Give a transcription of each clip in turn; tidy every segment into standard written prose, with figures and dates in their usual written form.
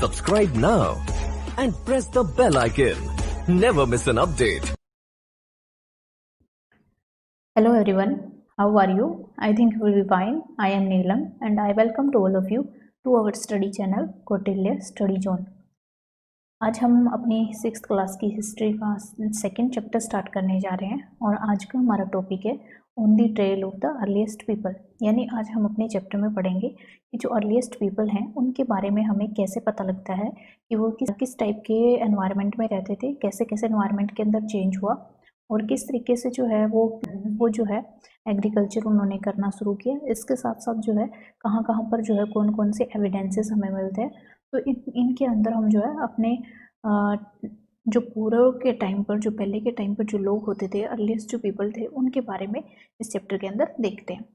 Subscribe now and press the bell icon. Never miss an update. Hello everyone, how are you? I think you will be fine. I am Neelam and I welcome to all of you to our study channel Kautilya Study Zone. आज हम अपनी 6th class की history का second chapter start करने जा रहे हैं और आज का हमारा टॉपिक है on the trail of the earliest people. यानी आज हम अपने चैप्टर में पढ़ेंगे कि जो अर्लीस्ट पीपल हैं उनके बारे में हमें कैसे पता लगता है कि वो किस टाइप के एनवायरनमेंट में रहते थे, कैसे कैसे एनवायरनमेंट के अंदर चेंज हुआ और किस तरीके से जो है वो जो है एग्रीकल्चर उन्होंने करना शुरू किया। इसके साथ साथ जो है कहाँ कहाँ पर जो है कौन कौन से एविडेंसेस हमें मिलते हैं। तो इनके अंदर हम जो है अपने जो पूर्व के टाइम पर, जो पहले के टाइम पर जो लोग होते थे, अर्लीस्ट जो पीपल थे, उनके बारे में इस चैप्टर के अंदर देखते हैं।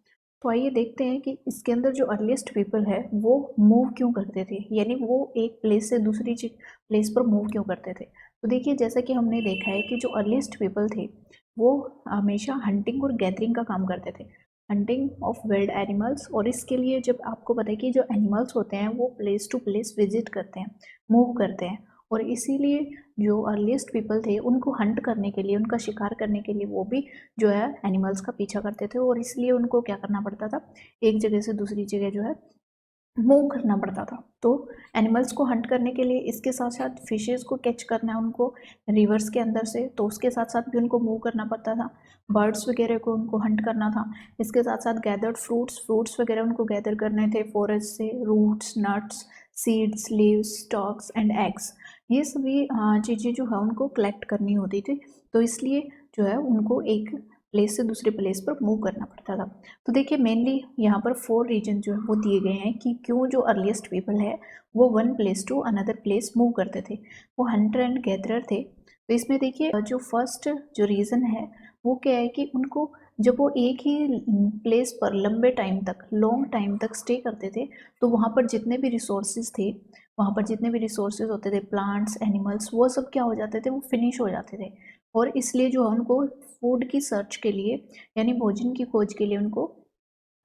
तो आइए देखते हैं कि इसके अंदर जो अर्लीस्ट पीपल है वो मूव क्यों करते थे, यानी वो एक प्लेस से दूसरी प्लेस पर मूव क्यों करते थे। तो देखिए, जैसा कि हमने देखा है कि जो अर्लीस्ट पीपल थे वो हमेशा हंटिंग और गैदरिंग का काम करते थे, हंटिंग ऑफ वाइल्ड एनिमल्स। और इसके लिए जब आपको पता है कि जो एनिमल्स होते हैं वो प्लेस टू प्लेस विजिट करते हैं, मूव करते हैं, और इसीलिए जो अर्लीस्ट पीपल थे उनको हंट करने के लिए, उनका शिकार करने के लिए वो भी जो है एनिमल्स का पीछा करते थे। और इसलिए उनको क्या करना पड़ता था, एक जगह से दूसरी जगह जो है मूव करना पड़ता था। तो एनिमल्स को हंट करने के लिए इसके साथ साथ फिशेस को कैच करना है उनको रिवर्स के अंदर से, तो उसके साथ साथ भी उनको मूव करना पड़ता था। बर्ड्स वगैरह को उनको हंट करना था। इसके साथ साथ गैदर्ड फ्रूट्स वगैरह उनको गैदर करने थे फॉरेस्ट से, roots, nuts, seeds, leaves, stalks and eggs, ये सभी चीज़ें जो है उनको कलेक्ट करनी होती थी। तो इसलिए जो है उनको एक प्लेस से दूसरे प्लेस पर मूव करना पड़ता था। तो देखिए, मेनली यहाँ पर 4 रीजन जो है वो दिए गए हैं कि क्यों जो अर्लीस्ट पीपल है वो one place to another place move करते थे, वो हंटर एंड गैदरर थे। तो इसमें देखिए, जो फर्स्ट जो रीज़न है वो क्या है कि उनको जब वो एक ही प्लेस पर लंबे टाइम तक, लॉन्ग टाइम तक स्टे करते थे, तो वहाँ पर जितने भी रिसोर्सेज थे, वहाँ पर जितने भी रिसोर्सेज होते थे, प्लांट्स, एनिमल्स, वो सब क्या हो जाते थे, वो फिनिश हो जाते थे। और इसलिए जो है उनको फूड की सर्च के लिए, यानी भोजन की खोज के लिए उनको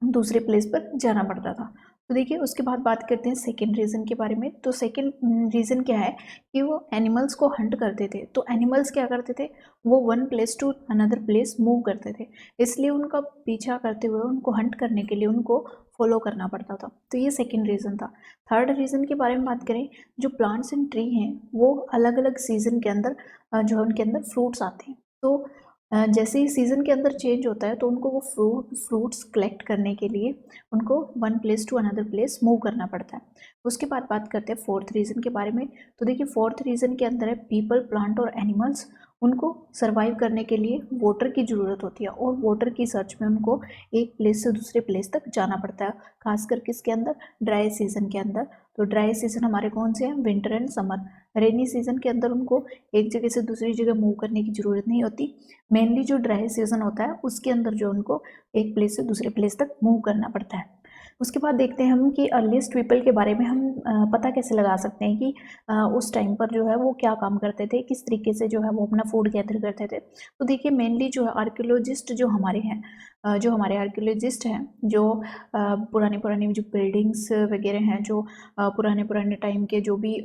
दूसरे प्लेस पर जाना पड़ता था। तो देखिए, उसके बाद बात करते हैं सेकेंड रीज़न के बारे में। तो सेकेंड रीज़न क्या है कि वो एनिमल्स को हंट करते थे। तो एनिमल्स क्या करते थे, वो one place to another place move करते थे, इसलिए उनका पीछा करते हुए, उनको हंट करने के लिए उनको फॉलो करना पड़ता था। तो ये सेकेंड रीज़न था। थर्ड रीज़न के बारे में बात करें, जो प्लांट्स एंड ट्री हैं वो अलग अलग सीजन के अंदर जो है उनके अंदर फ्रूट्स आते हैं। तो जैसे ही सीज़न के अंदर चेंज होता है तो उनको वो फ्रूट्स कलेक्ट करने के लिए उनको one place to another place move करना पड़ता है। उसके बाद बात करते हैं फोर्थ रीज़न के बारे में। तो देखिए, फोर्थ रीज़न के अंदर है पीपल, प्लांट और एनिमल्स, उनको सर्वाइव करने के लिए वाटर की ज़रूरत होती है और वाटर की सर्च में उनको एक प्लेस से दूसरे प्लेस तक जाना पड़ता है, खासकर किसके अंदर, ड्राई सीज़न के अंदर। तो ड्राई सीज़न हमारे कौन से हैं, winter and summer. Rainy season के अंदर उनको एक जगह से दूसरी जगह मूव करने की ज़रूरत नहीं होती। मेनली जो ड्राई सीज़न होता है उसके अंदर जो उनको एक प्लेस से दूसरे प्लेस तक मूव करना पड़ता है। उसके बाद देखते हैं हम कि अर्लीस्ट पीपल के बारे में हम पता कैसे लगा सकते हैं कि उस टाइम पर जो है वो क्या काम करते थे, किस तरीके से जो है वो अपना फूड गैदर करते थे। तो देखिए, मेनली जो है आर्कियोलॉजिस्ट जो हमारे हैं, जो हमारे आर्कियोलॉजिस्ट हैं, जो पुरानी पुरानी जो बिल्डिंग्स वगैरह हैं, जो पुराने पुराने टाइम के जो भी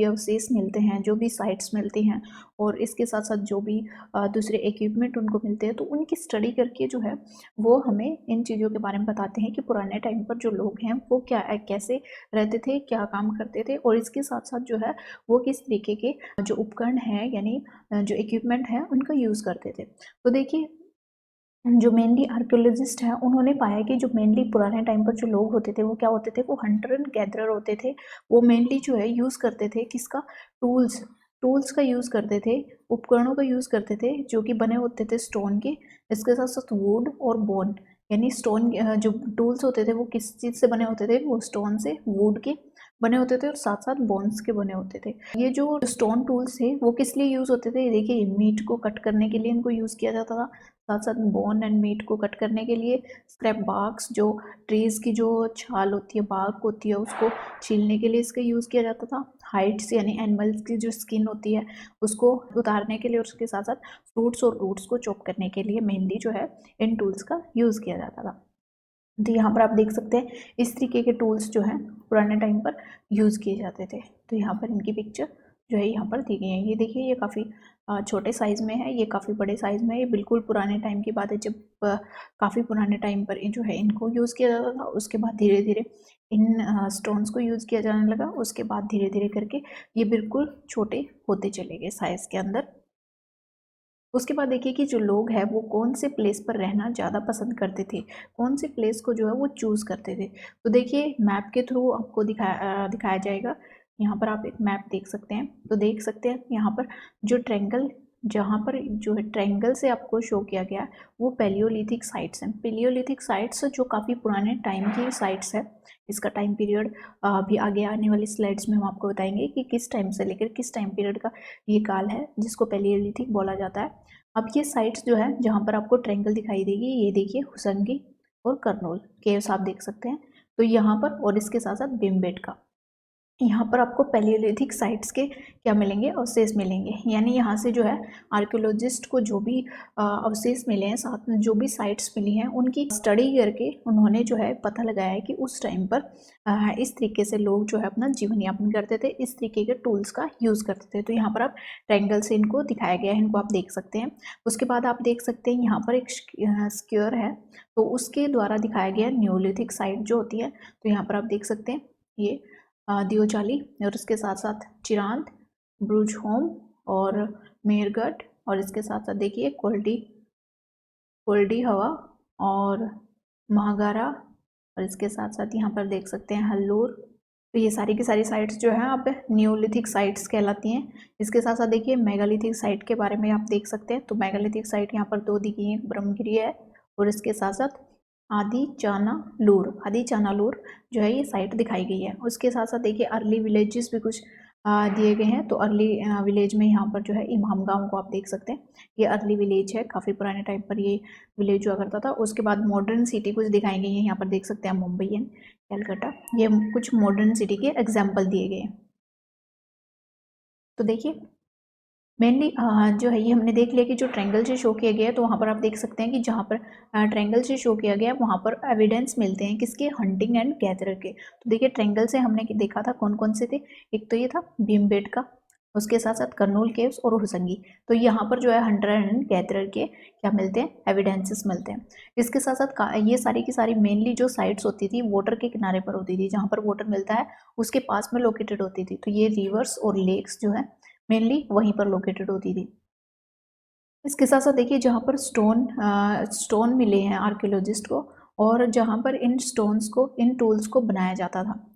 अवशेष मिलते हैं, जो भी साइट्स मिलती हैं, और इसके साथ साथ जो भी दूसरे इक्विपमेंट उनको मिलते हैं, तो उनकी स्टडी करके जो है वो हमें इन चीज़ों के बारे में बताते हैं कि पुराने टाइम पर जो लोग हैं वो कैसे रहते थे, क्या काम करते थे, और इसके साथ साथ जो है वो किस तरीके के जो उपकरण हैं, यानी जो इक्विपमेंट हैं, उनका यूज़ करते थे। तो देखिए, जो मेनली आर्कियोलॉजिस्ट हैं उन्होंने पाया कि जो मेनली पुराने टाइम पर जो लोग होते थे वो क्या होते थे, वो हंटर एंड गैदरर होते थे। वो मेनली जो है यूज़ करते थे किसका, टूल्स का यूज़ करते थे, उपकरणों का यूज़ करते थे जो कि बने होते थे स्टोन के। इसके साथ साथ वुड और बोन, यानी स्टोन, जो टूल्स होते थे वो किस चीज़ से बने होते थे, वो स्टोन से, वुड के बने होते थे और साथ साथ बोन्स के बने होते थे। ये जो स्टोन टूल्स थे वो किस लिए यूज़ होते थे, देखिए, मीट को कट करने के लिए इनको यूज़ किया जाता था। साथ साथ बोन एंड मीट को कट करने के लिए स्क्रैप बार्क्स, जो ट्रीज़ की जो छाल होती है, बार्क होती है, उसको छीलने के लिए इसका यूज़ किया जाता था। हाइड्स, यानी एनिमल्स की जो स्किन होती है उसको उतारने के लिए, और उसके साथ साथ फ्रूट्स और रूट्स को चॉप करने के लिए मेनली जो है इन टूल्स का यूज़ किया जाता था। तो यहाँ पर आप देख सकते हैं इस तरीके के टूल्स जो हैं पुराने टाइम पर यूज़ किए जाते थे। तो यहाँ पर इनकी पिक्चर जो है यहाँ पर दी गई है। ये देखिए, ये काफ़ी छोटे साइज़ में है, ये काफ़ी बड़े साइज़ में है। ये बिल्कुल पुराने टाइम की बात है, जब काफ़ी पुराने टाइम पर जो है इनको यूज़ किया जाता था। उसके बाद धीरे धीरे इन स्टोन्स को यूज़ किया जाने लगा। उसके बाद धीरे धीरे करके ये बिल्कुल छोटे होते चले गए साइज़ के अंदर। उसके बाद देखिए कि जो लोग हैं वो कौन से प्लेस पर रहना ज़्यादा पसंद करते थे, कौन से प्लेस को जो है वो चूज़ करते थे। तो देखिए, मैप के थ्रू आपको दिखाया जाएगा। यहाँ पर आप एक मैप देख सकते हैं। तो देख सकते हैं यहाँ पर जो ट्रायंगल, जहाँ पर जो है ट्रायंगल से आपको शो किया गया है, वो पैलियोलिथिक साइट्स हैं। पैलियोलिथिक साइट्स जो काफ़ी पुराने टाइम की साइट्स है। इसका टाइम पीरियड अभी आगे आने वाली स्लाइड्स में हम आपको बताएंगे कि किस टाइम से लेकर किस टाइम पीरियड का ये काल है जिसको पैलियोलिथिक बोला जाता है। अब ये साइट्स जो है जहाँ पर आपको ट्रायंगल दिखाई देगी, ये देखिए हुसंगी और करनोल केव्स आप देख सकते हैं। तो यहाँ पर, और इसके साथ साथ भीमबेटका, यहाँ पर आपको पैलियोलिथिक साइट्स के क्या मिलेंगे, अवशेष मिलेंगे। यानी यहाँ से जो है आर्कियोलॉजिस्ट को जो भी अवशेष मिले हैं, साथ में जो भी साइट्स मिली हैं, उनकी स्टडी करके उन्होंने जो है पता लगाया है कि उस टाइम पर इस तरीके से लोग जो है अपना जीवन यापन करते थे, इस तरीके के टूल्स का यूज़ करते थे। तो यहाँ पर आप ट्रायंगल से इनको दिखाया गया है, इनको आप देख सकते हैं। उसके बाद आप देख सकते हैं यहाँ पर एक स्क्वायर है, तो उसके द्वारा दिखाया गया न्यूलिथिक साइट जो होती है। तो यहाँ पर आप देख सकते हैं ये दियोचाली, और उसके साथ साथ चिरांद, ब्रुज होम और मेहरगढ़, और इसके साथ साथ देखिए कोल्डी हवा और महागारा, और इसके साथ साथ यहाँ पर देख सकते हैं हल्लूर। तो ये सारी की सारी साइट्स जो है आप न्यूलिथिक साइट्स कहलाती हैं। इसके साथ साथ देखिए मेगालिथिक साइट के बारे में आप देख सकते हैं। तो मेगालिथिक साइट यहाँ पर 2 दी गई हैं, ब्रह्मगिरी है और इसके साथ साथ आदि चानालूर जो है ये साइट दिखाई गई है। उसके साथ साथ देखिए अर्ली विलेजेस भी कुछ दिए गए हैं। तो अर्ली विलेज में यहाँ पर जो है इमाम गांव को आप देख सकते हैं, ये अर्ली विलेज है, काफ़ी पुराने टाइम पर ये विलेज हुआ करता था। उसके बाद मॉडर्न सिटी कुछ दिखाई गई है, यहाँ पर देख सकते हैं मुंबई एंड कलकत्ता, ये कुछ मॉडर्न सिटी के एग्जाम्पल दिए गए हैं। तो देखिए मेनली जो है ये हमने देख लिया कि जो ट्रायंगल से शो किया गया है, तो वहाँ पर आप देख सकते हैं कि जहाँ पर ट्रायंगल से शो किया गया है वहाँ पर एविडेंस मिलते हैं किसके, हंटिंग एंड गैदरर के। तो देखिए ट्रायंगल से हमने देखा था कौन कौन से थे, एक तो ये था भीमबेटका, उसके साथ साथ कर्नूल केव्स और हुसंगी। तो यहाँ पर जो है हंटर एंड गैदरर के क्या मिलते हैं, एविडेंसेस मिलते हैं। इसके साथ साथ ये सारी की सारी मेनली जो साइट्स होती थी वाटर के किनारे पर होती थी, जहाँ पर वाटर मिलता है उसके पास में लोकेटेड होती थी। तो ये रिवर्स और लेक्स जो है मेनली वहीं पर लोकेटेड होती थी। इसके साथ साथ देखिए जहाँ पर स्टोन मिले हैं आर्कियोलॉजिस्ट को, और जहाँ पर इन स्टोन्स को, इन टूल्स को बनाया जाता था,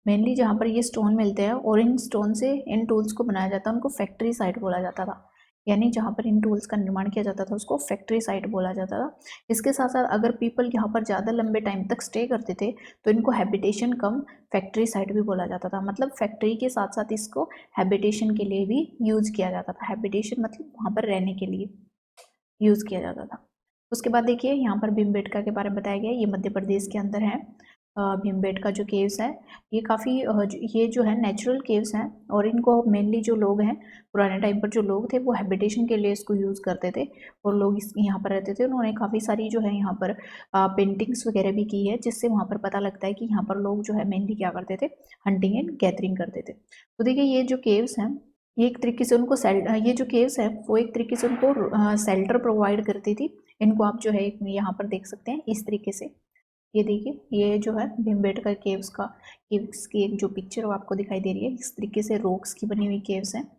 मेनली जहाँ पर ये स्टोन मिलते हैं और इन स्टोन से इन टूल्स को बनाया जाता है, उनको फैक्ट्री साइट बोला जाता था। यानी जहाँ पर इन टूल्स का निर्माण किया जाता था उसको फैक्ट्री साइट बोला जाता था। इसके साथ साथ अगर पीपल यहाँ पर ज़्यादा लंबे टाइम तक स्टे करते थे तो इनको हैबिटेशन कम फैक्ट्री साइट भी बोला जाता था। मतलब फैक्ट्री के साथ साथ इसको हैबिटेशन के लिए भी यूज़ किया जाता था। हैबिटेशन मतलब वहाँ पर रहने के लिए यूज़ किया जाता था। उसके बाद देखिए यहाँ पर भीमबेटका के बारे में बताया गया है, ये मध्य प्रदेश के अंदर है। भीमबेटका जो केव्स है ये काफ़ी ये जो है नेचुरल केव्स हैं, और इनको मेनली जो लोग हैं पुराने टाइम पर जो लोग थे वो हैबिटेशन के लिए इसको यूज़ करते थे, और लोग इस यहाँ पर रहते थे। उन्होंने काफ़ी सारी जो है यहाँ पर पेंटिंग्स वगैरह भी की है, जिससे वहाँ पर पता लगता है कि यहाँ पर लोग जो है मेनली क्या करते थे, हंटिंग एंड गैदरिंग करते थे। तो देखिए ये जो केव्स हैं ये एक तरीके से उनको ये जो केव्स है वो एक तरीके से उनको शेल्टर प्रोवाइड करती थी। इनको आप जो है यहाँ पर देख सकते हैं इस तरीके से। ये देखिए ये जो है भीमबेटका केव्स की एक जो पिक्चर वो आपको दिखाई दे रही है, इस तरीके से रॉक्स की बनी हुई केव्स हैं।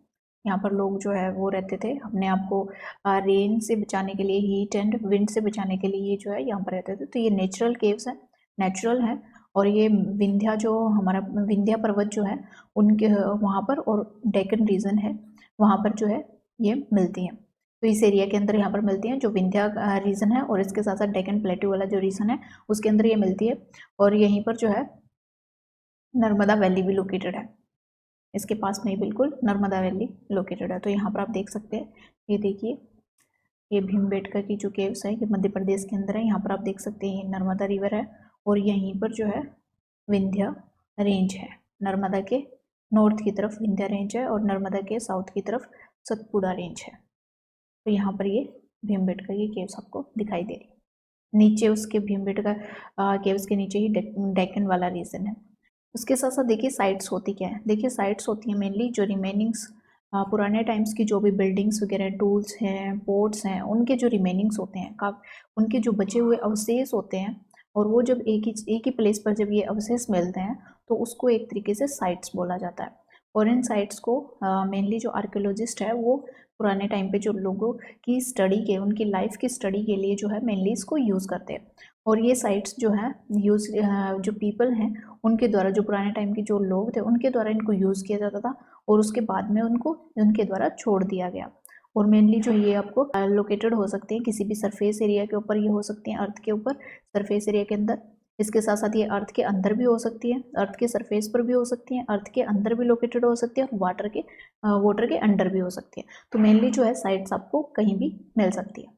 यहाँ पर लोग जो है वो रहते थे, अपने आप को रेन से बचाने के लिए, हीट एंड विंड से बचाने के लिए ये जो है यहाँ पर रहते थे। तो ये नेचुरल केव्स हैं, नेचुरल हैं, और ये विंध्या जो हमारा विंध्या पर्वत जो है उनके वहाँ पर, और डेक्कन रीजन है वहाँ पर जो है ये मिलती हैं। तो इस एरिया के अंदर यहाँ पर मिलती हैं जो विंध्या रीजन है, और इसके साथ साथ डेक्कन प्लेट्यू वाला जो रीजन है उसके अंदर ये मिलती है। और यहीं पर जो है नर्मदा वैली भी लोकेटेड है, इसके पास में ही बिल्कुल नर्मदा वैली लोकेटेड है। तो यहाँ पर आप देख सकते हैं, ये देखिए ये भीमबेटका की जो केव्स है ये मध्य प्रदेश के अंदर है। यहाँ पर आप देख सकते हैं ये नर्मदा रिवर है, और यहीं पर जो है विंध्या रेंज है। नर्मदा के नॉर्थ की तरफ विंध्या रेंज है, और नर्मदा के साउथ की तरफ सतपुड़ा रेंज है। तो यहाँ पर ये भीमबेटका की केव्स आपको दिखाई दे रही है। नीचे उसके भीमबेटका केव्स के नीचे ही डेक्कन वाला रीजन है। उसके साथ साथ देखिए साइट्स होती क्या है, देखिए साइट्स होती हैं मेनली जो रिमेनिंग्स पुराने टाइम्स की जो भी बिल्डिंग्स वगैरह टूल्स हैं पोर्ट्स हैं उनके जो रिमेनिंग्स होते हैं उनके जो बचे हुए अवशेष होते हैं, और वो जब एक ही प्लेस पर जब ये अवशेष मिलते हैं तो उसको एक तरीके से साइट्स बोला जाता है। और इन साइट्स को मेनली जो आर्कियोलॉजिस्ट है वो पुराने टाइम पे जो लोगों की स्टडी के उनकी लाइफ की स्टडी के लिए जो है मेनली इसको यूज़ करते हैं। और ये साइट्स जो है यूज़ जो पीपल हैं उनके द्वारा, जो पुराने टाइम के जो लोग थे उनके द्वारा इनको यूज़ किया जाता था, और उसके बाद में उनको उनके द्वारा छोड़ दिया गया। और मेनली जो ये आपको लोकेटेड हो सकते हैं किसी भी सरफेस एरिया के ऊपर, ये हो सकती हैं अर्थ के ऊपर सरफेस एरिया के अंदर। इसके साथ साथ ये अर्थ के अंदर भी हो सकती है, अर्थ के सरफेस पर भी हो सकती हैं, अर्थ के अंदर भी लोकेटेड हो सकती है, और वाटर के अंडर भी हो सकती है। तो मेनली जो है साइट्स आपको कहीं भी मिल सकती है।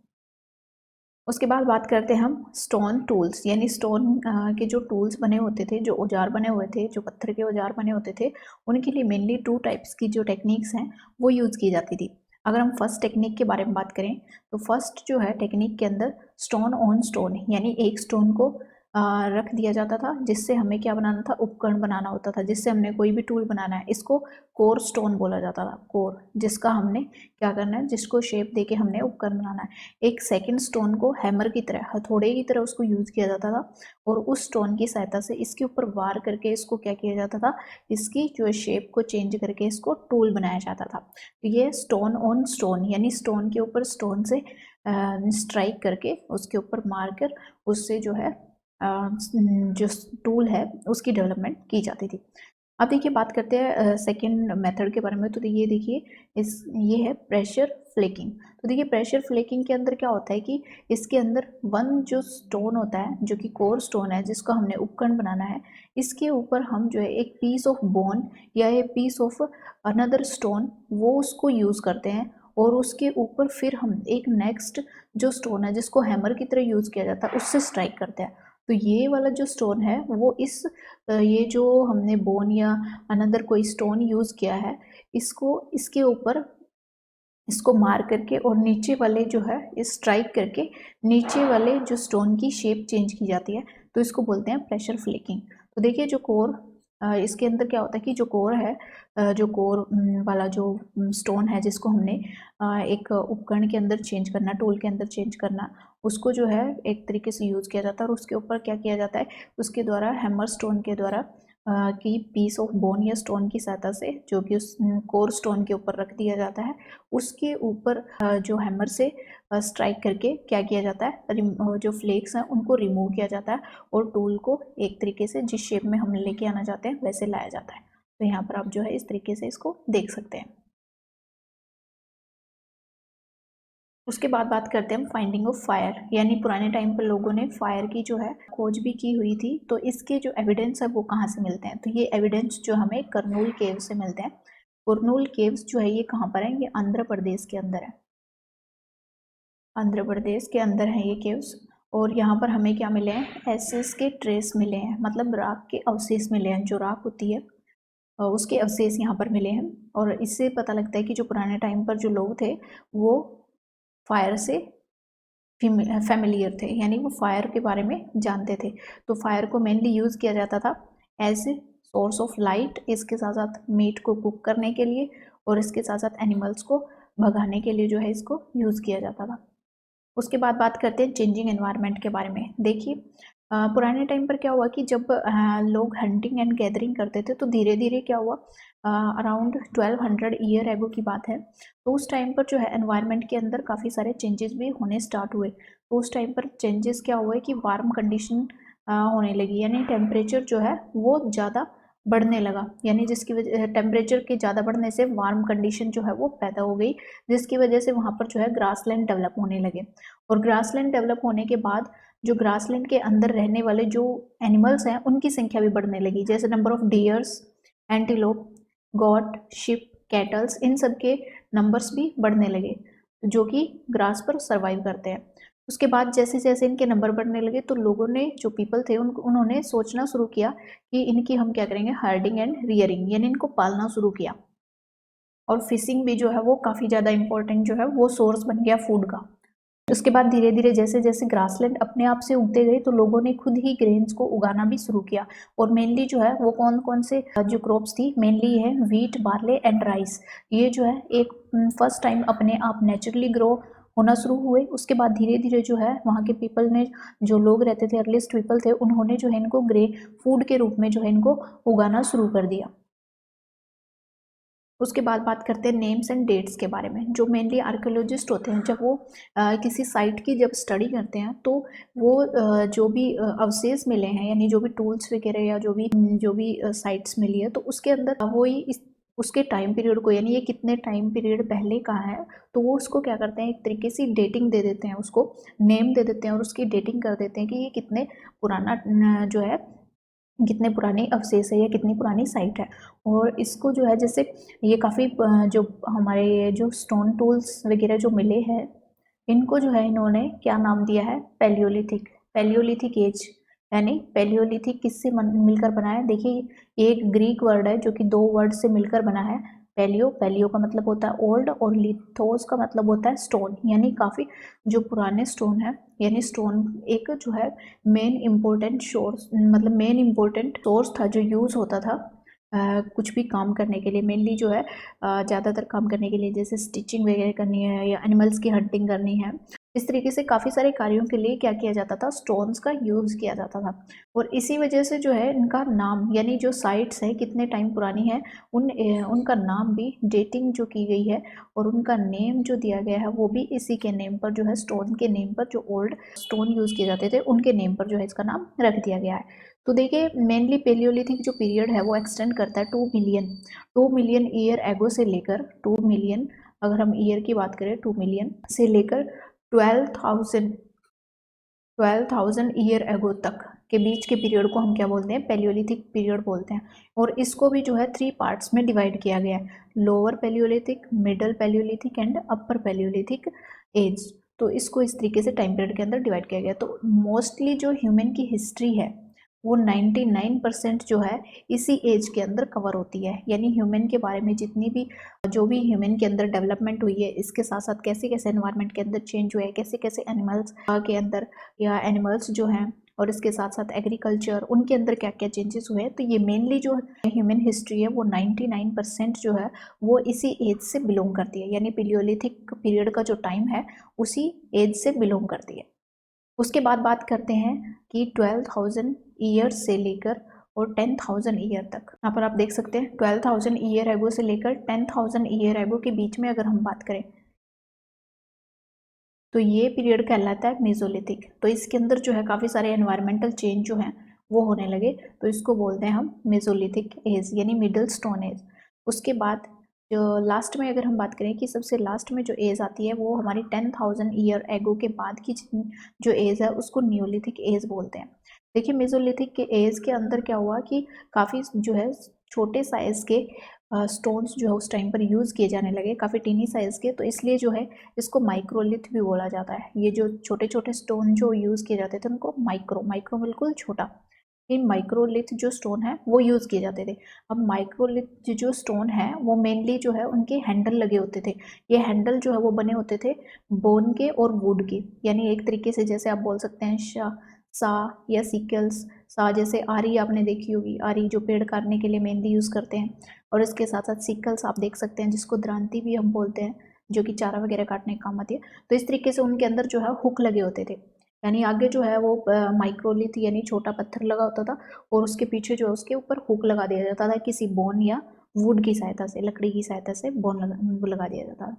उसके बाद बात करते हैं हम स्टोन टूल्स, यानी स्टोन के जो टूल्स बने होते थे, जो औजार बने हुए थे, जो पत्थर के औजार बने होते थे, उनके लिए मेनली 2 टाइप्स की जो टेक्निक्स हैं वो यूज़ की जाती थी। अगर हम फर्स्ट टेक्निक के बारे में बात करें तो फर्स्ट जो है टेक्निक के अंदर स्टोन ऑन स्टोन, यानी एक स्टोन को रख दिया जाता था, जिससे हमें क्या बनाना था, उपकरण बनाना होता था, जिससे हमने कोई भी टूल बनाना है। इसको कोर स्टोन बोला जाता था, कोर, जिसका हमने क्या करना है, जिसको शेप देके हमने उपकरण बनाना है। एक सेकंड स्टोन को हैमर की तरह, हथौड़े की तरह उसको यूज़ किया जाता था, और उस स्टोन की सहायता से इसके ऊपर वार करके इसको क्या किया जाता था, इसकी जो शेप को चेंज करके इसको टूल बनाया जाता था। तो ये स्टोन ऑन स्टोन, यानी स्टोन के ऊपर स्टोन से स्ट्राइक करके उसके ऊपर मार कर उससे जो है जो टूल है उसकी डेवलपमेंट की जाती थी। अब देखिए बात करते हैं सेकेंड मेथड के बारे में। तो ये देखिए ये है प्रेशर फ्लेकिंग। तो देखिए प्रेशर फ्लेकिंग के अंदर क्या होता है कि इसके अंदर वन जो स्टोन होता है, जो कि कोर स्टोन है, जिसको हमने उपकरण बनाना है, इसके ऊपर हम जो है एक पीस ऑफ बोन या a piece of another stone वो उसको यूज़ करते हैं, और उसके ऊपर फिर हम एक नेक्स्ट जो स्टोन है जिसको हैमर की तरह यूज़ किया जाता है उससे स्ट्राइक करते हैं। तो ये वाला जो स्टोन है वो ये जो हमने बोन या अनदर कोई स्टोन यूज़ किया है, इसके ऊपर इसको मार करके और नीचे वाले जो है इस स्ट्राइक करके नीचे वाले जो स्टोन की शेप चेंज की जाती है, तो इसको बोलते हैं प्रेशर फ्लेकिंग। तो देखिए जो कोर इसके अंदर क्या होता है कि जो कोर है, जो कोर वाला जो स्टोन है जिसको हमने एक उपकरण के अंदर चेंज करना, टूल के अंदर चेंज करना, उसको जो है एक तरीके से यूज़ किया जाता है, और उसके ऊपर क्या किया जाता है, उसके द्वारा हैमर स्टोन के द्वारा की पीस ऑफ बोन या स्टोन की सहायता से, जो कि उस कोर स्टोन के ऊपर रख दिया जाता है, उसके ऊपर जो हैमर से स्ट्राइक करके क्या किया जाता है, जो फ्लेक्स हैं उनको रिमूव किया जाता है, और टूल को एक तरीके से जिस शेप में हम लेके आना चाहते हैं वैसे लाया जाता है। तो यहाँ पर आप जो है इस तरीके से इसको देख सकते हैं। उसके बाद बात करते हैं हम फाइंडिंग ऑफ फायर, यानी पुराने टाइम पर लोगों ने फायर की जो है खोज भी की हुई थी, तो इसके जो एविडेंस है वो कहाँ से मिलते हैं। तो ये एविडेंस जो हमें करनूल केव से मिलते हैं। कुरनूल केव्स जो है ये कहाँ पर है, ये आंध्र प्रदेश के अंदर है, आंध्र प्रदेश के अंदर है ये केव्स। और यहाँ पर हमें क्या मिले हैं, एसेस के ट्रेस मिले हैं, मतलब राख के अवशेष मिले हैं, जो राख होती है उसके अवशेष यहाँ पर मिले हैं। और इससे पता लगता है कि जो पुराने टाइम पर जो लोग थे वो फायर से फैमिलियर थे, यानी वो फायर के बारे में जानते थे। तो फायर को मेनली यूज़ किया जाता था as a source of light, इसके साथ साथ मीट को कुक करने के लिए, और इसके साथ साथ एनिमल्स को भगाने के लिए जो है इसको यूज़ किया जाता था। उसके बाद बात करते हैं चेंजिंग एनवायरनमेंट के बारे में। देखिए पुराने टाइम पर क्या हुआ कि जब लोग हंटिंग एंड गैदरिंग करते थे, तो धीरे धीरे क्या हुआ, अराउंड 1200 ईयर एगो की बात है, तो उस टाइम पर जो है एनवायरनमेंट के अंदर काफ़ी सारे चेंजेस भी होने स्टार्ट हुए। तो उस टाइम पर चेंजेस क्या हुए कि वार्म कंडीशन होने लगी, यानी टेम्परेचर जो है वो ज़्यादा बढ़ने लगा, यानी जिसकी वजह टेम्परेचर के ज़्यादा बढ़ने से वार्म कंडीशन जो है वो पैदा हो गई, जिसकी वजह से वहाँ पर जो है ग्रासलैंड डेवलप होने लगे। और ग्रासलैंड डेवलप होने के बाद जो ग्रासलैंड के अंदर रहने वाले जो एनिमल्स हैं उनकी संख्या भी बढ़ने लगी, जैसे number of deers, antelope, goat, sheep, cattles, इन सब के नंबर्स भी बढ़ने लगे, जो कि ग्रास पर सर्वाइव करते हैं। उसके बाद जैसे जैसे इनके नंबर बढ़ने लगे, तो लोगों ने, जो पीपल थे, उन्होंने सोचना शुरू किया कि इनकी हम क्या करेंगे, हार्डिंग एंड रियरिंग, यानी इनको पालना शुरू किया। और फिशिंग भी जो है वो काफ़ी ज़्यादा इंपॉर्टेंट जो है वो सोर्स बन गया फूड का। उसके बाद धीरे धीरे जैसे जैसे ग्रासलैंड अपने आप से उगते गए तो लोगों ने खुद ही ग्रेन्स को उगाना भी शुरू किया। और मेनली जो है वो कौन कौन से जो क्रॉप्स थी, मेनली है व्हीट, बार्ले एंड राइस। ये जो है एक फर्स्ट टाइम अपने आप नेचुरली ग्रो होना शुरू हुए। उसके बाद धीरे धीरे जो है वहाँ के पीपल ने, जो लोग रहते थे, अर्लीस्ट पीपल थे, उन्होंने जो है इनको ग्रे फूड के रूप में जो है इनको उगाना शुरू कर दिया। उसके बाद बात करते हैं नेम्स एंड डेट्स के बारे में। जो मेनली आर्कियोलॉजिस्ट होते हैं, जब वो किसी साइट की जब स्टडी करते हैं तो वो जो भी अवशेष मिले हैं, यानी जो भी टूल्स वगैरह या जो भी साइट्स मिली है, तो उसके अंदर वो ही उसके टाइम पीरियड को, यानी ये कितने टाइम पीरियड पहले का है, तो वो उसको क्या करते हैं, एक तरीके से डेटिंग दे देते हैं, उसको नेम दे देते हैं और उसकी डेटिंग कर देते हैं कि ये कितने पुराना जो है, कितने पुराने अवशेष है या कितनी पुरानी साइट है। और इसको जो है, जैसे ये काफ़ी जो हमारे ये जो स्टोन टूल्स वगैरह जो मिले हैं, इनको जो है इन्होंने क्या नाम दिया है, पैलियोलिथिक। पैलियोलिथिक एज, यानी पैलियोलिथिक किससे मिलकर बना है? देखिए, एक ग्रीक वर्ड है जो कि दो वर्ड से मिलकर बना है। पैलियो, पैलियो का मतलब होता है ओल्ड, और लिथोस का मतलब होता है स्टोन, यानी काफ़ी जो पुराने स्टोन है, यानी स्टोन एक जो है मेन इम्पोर्टेंट सोर्स, मतलब मेन इम्पोर्टेंट सोर्स था जो यूज़ होता था कुछ भी काम करने के लिए। मेनली जो है ज़्यादातर काम करने के लिए, जैसे स्टिचिंग वगैरह करनी है या एनिमल्स की हंटिंग करनी है, इस तरीके से काफ़ी सारे कार्यों के लिए क्या किया जाता था, स्टोन्स का यूज़ किया जाता था। और इसी वजह से जो है इनका नाम, यानी जो साइट्स है कितने टाइम पुरानी है, उनका नाम भी डेटिंग जो की गई है और उनका नेम जो दिया गया है वो भी इसी के नेम पर, जो है स्टोन के नेम पर, जो ओल्ड स्टोन यूज़ किए जाते थे उनके नेम पर जो है इसका नाम रख दिया गया है। तो देखिए, मेनली पेलियोलिथिक जो पीरियड है वो एक्सटेंड करता है 2 मिलियन ईयर एगो से लेकर 2 मिलियन, अगर हम ईयर की बात करें 2 मिलियन से लेकर 12,000 ईयर एगो तक के बीच के पीरियड को हम क्या बोलते हैं, पेलियोलिथिक पीरियड बोलते हैं। और इसको भी जो है 3 पार्ट्स में डिवाइड किया गया है, lower paleolithic, middle paleolithic and upper paleolithic age. तो इसको इस तरीके से टाइम पीरियड के अंदर डिवाइड किया गया। तो मोस्टली जो ह्यूमन की हिस्ट्री है वो 99% जो है इसी एज के अंदर कवर होती है। यानी ह्यूमन के बारे में जितनी भी जो भी ह्यूमन के अंदर डेवलपमेंट हुई है, इसके साथ साथ कैसे कैसे एनवायरनमेंट के अंदर चेंज हुए हैं, कैसे कैसे एनिमल्स के अंदर या एनिमल्स जो हैं, और इसके साथ साथ एग्रीकल्चर, उनके अंदर क्या क्या चेंजेस हुए हैं, तो ये मेनली जो ह्यूमन हिस्ट्री है वो 99% जो है वो इसी एज से बिलोंग करती है। यानी पिलियोलिथिक पीरियड का जो टाइम है उसी एज से बिलोंग करती है। उसके बाद बात करते हैं कि 12,000 ईयर से लेकर और 10,000 ईयर तक। यहाँ पर आप देख सकते हैं 12,000 ईयर एगो से लेकर 10,000 ईयर एगो के बीच में अगर हम बात करें तो ये पीरियड कहलाता है मेसोलिथिक। तो इसके अंदर जो है काफ़ी सारे एनवायरमेंटल चेंज जो हैं वो होने लगे, तो इसको बोलते हैं हम मेसोलिथिक एज, यानी मिडिल स्टोन एज। उसके बाद जो लास्ट में अगर हम बात करें कि सबसे लास्ट में जो एज आती है वो हमारी 10,000 ईयर एगो के बाद की जो एज है उसको न्यूलिथिक एज बोलते हैं। देखिए, मेसोलिथिक के एज के अंदर क्या हुआ कि काफ़ी जो है छोटे साइज़ के स्टोन्स जो है उस टाइम पर यूज़ किए जाने लगे, काफ़ी टीनी साइज़ के, तो इसलिए जो है इसको माइक्रोलिथ भी बोला जाता है। ये जो छोटे छोटे स्टोन जो यूज़ किए जाते थे उनको माइक्रो बिल्कुल छोटा, इन माइक्रोलिथ जो स्टोन है वो यूज़ किए जाते थे। अब माइक्रोलिथ जो स्टोन है वो मेनली जो है उनके हैंडल लगे होते थे। ये हैंडल जो है वो बने होते थे बोन के और वुड के, यानी एक तरीके से जैसे आप बोल सकते हैं सा या सिकल्स। सा जैसे आरी आपने देखी होगी, आरी जो पेड़ काटने के लिए मेनली यूज़ करते हैं, और इसके साथ साथ सिकल्स आप देख सकते हैं जिसको द्रांति भी हम बोलते हैं, जो कि चारा वगैरह काटने का काम आती है। तो इस तरीके से उनके अंदर जो है हुक लगे होते थे, यानी आगे जो है वो माइक्रोलिथ यानी छोटा पत्थर लगा होता था और उसके पीछे जो है उसके ऊपर हुक लगा दिया जाता था, किसी बोन या वुड की सहायता से, लकड़ी की सहायता से बोन लगा दिया जाता था।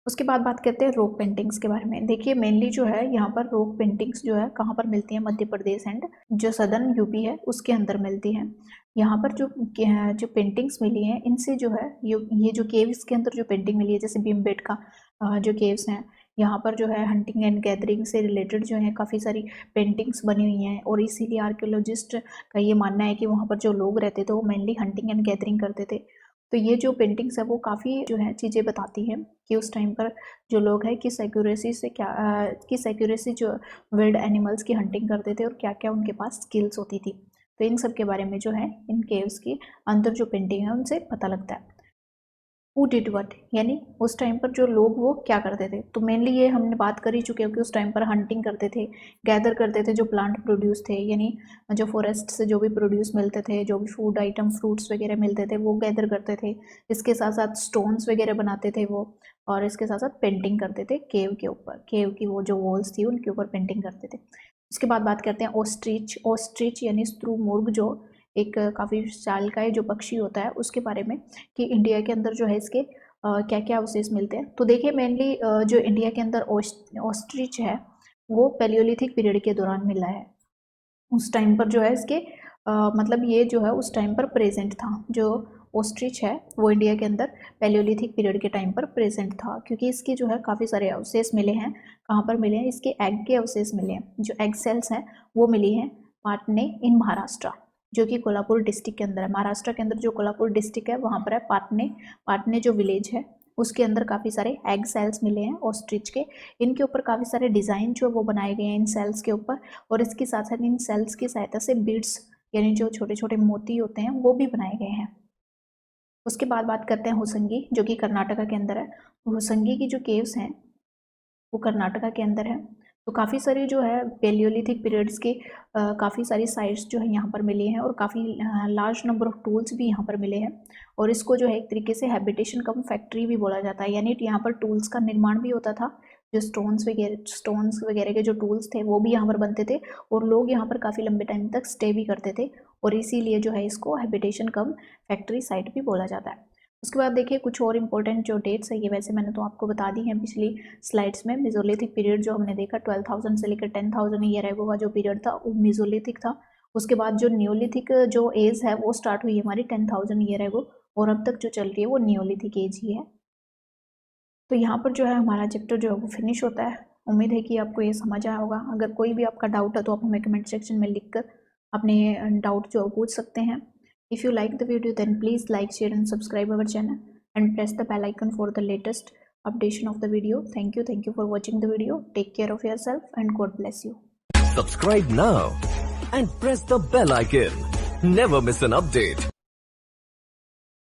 उसके बाद बात करते हैं रॉक पेंटिंग्स के बारे में। देखिए, मेनली जो है यहाँ पर रॉक पेंटिंग्स जो है कहाँ पर मिलती हैं, मध्य प्रदेश एंड जो सदर्न यूपी है उसके अंदर मिलती हैं। यहाँ पर जो पेंटिंग्स मिली हैं इनसे जो है ये जो केव्स के अंदर जो पेंटिंग मिली है, जैसे भीमबेटका जो केव्स हैं, यहाँ पर जो है हंटिंग एंड गैदरिंग से रिलेटेड जो है काफ़ी सारी पेंटिंग्स बनी हुई हैं, और इसीलिए आर्कियोलॉजिस्ट का ये मानना है कि वहाँ पर जो लोग रहते थे वो मेनली हंटिंग एंड गैदरिंग करते थे। तो ये जो पेंटिंग्स है वो काफ़ी जो है चीज़ें बताती हैं कि उस टाइम पर जो लोग हैं किस एक्यूरेसी से किस एक्यूरेसी जो विल्ड एनिमल्स की हंटिंग करते थे और क्या क्या उनके पास स्किल्स होती थी। तो इन सब के बारे में जो है इन केव्स की अंदर जो पेंटिंग है उनसे पता लगता है। हु डिड वट, यानी उस टाइम पर जो लोग वो क्या करते थे। तो मेनली ये हमने बात कर ही चुके हैं कि उस टाइम पर हंटिंग करते थे, गैदर करते थे जो प्लांट प्रोड्यूस थे, यानी जो फॉरेस्ट से जो भी प्रोड्यूस मिलते थे, जो भी फूड आइटम फ्रूट्स वगैरह मिलते थे वो गैदर करते थे। इसके साथ साथ स्टोन्स वगैरह बनाते थे वो, और इसके साथ साथ पेंटिंग करते थे केव के ऊपर, केव की वो जो वॉल्स थी उनके ऊपर पेंटिंग करते थे। उसके बाद बात करते हैं ऑस्ट्रिच। ऑस्ट्रिच यानी स्त्रुमुर्ग, जो एक काफ़ी विशाल का जो पक्षी होता है, उसके बारे में कि इंडिया के अंदर जो है इसके क्या क्या अवशेष मिलते हैं। तो देखिए मेनली जो इंडिया के अंदर ऑस्ट्रिच है वो पैलियोलिथिक पीरियड के दौरान मिला है। उस टाइम पर जो है इसके मतलब ये जो है उस टाइम पर प्रेजेंट था। जो ऑस्ट्रिच है वो इंडिया के अंदर पैलियोलिथिक पीरियड के टाइम पर प्रेजेंट था, क्योंकि इसके जो है काफ़ी सारे अवशेष मिले हैं। कहाँ पर मिले हैं? इसके एग के अवशेष मिले हैं। जो एग सेल्स हैं वो मिली हैं पाटने इन महाराष्ट्र, जो कि कोल्हापुर डिस्ट्रिक्ट के अंदर है। महाराष्ट्र के अंदर जो कोल्हापुर डिस्ट्रिक्ट है वहाँ पर है पाटने। पाटने जो विलेज है उसके अंदर काफ़ी सारे एग सेल्स मिले हैं ऑस्ट्रिच के। इनके ऊपर काफ़ी सारे डिज़ाइन जो वो बनाए गए हैं इन सेल्स के ऊपर, और इसके साथ साथ इन सेल्स की सहायता से बीड्स यानी जो छोटे छोटे मोती होते हैं वो भी बनाए गए हैं। उसके बाद बात करते हैं होसंगी, जो कि कर्नाटका के अंदर है। होसंगी की जो केव्स हैं वो कर्नाटका के अंदर है। तो काफ़ी सारी जो है पैलियोलिथिक पीरियड्स की काफ़ी सारी साइट्स जो है यहाँ पर मिली हैं, और काफ़ी लार्ज नंबर ऑफ टूल्स भी यहाँ पर मिले हैं। और इसको जो है एक तरीके से हैबिटेशन कम फैक्ट्री भी बोला जाता है, यानी यहाँ पर टूल्स का निर्माण भी होता था। जो स्टोन्स वगैरह के जो टूल्स थे वो भी यहाँ पर बनते थे, और लोग यहाँ पर काफ़ी लंबे टाइम तक स्टे भी करते थे, और इसीलिए जो है इसको हैबिटेशन कम फैक्ट्री साइट भी बोला जाता है। उसके बाद देखिए कुछ और इंपॉर्टेंट जो डेट्स है, ये वैसे मैंने तो आपको बता दी हैं पिछली स्लाइड्स में। मेसोलिथिक पीरियड जो हमने देखा 12,000 से लेकर 10,000 ईयर एगो का जो पीरियड था वो मेसोलिथिक था। उसके बाद जो न्योलिथिक जो एज है वो स्टार्ट हुई हमारी 10,000 ईयर एगो, और अब तक जो चल रही है वो न्योलिथिक एज ही है। तो यहाँ पर जो है हमारा चैप्टर जो है वो फिनिश होता है। उम्मीद है कि आपको ये समझ आया होगा। अगर कोई भी आपका डाउट है तो आप हमें कमेंट सेक्शन में लिखकर अपने डाउट जो पूछ सकते हैं। If you like the video, then please like, share and subscribe our channel and press the bell icon for the latest updation of the video. Thank you for watching the video. Take care of yourself and God bless you. Subscribe now and press the bell icon. Never miss an update.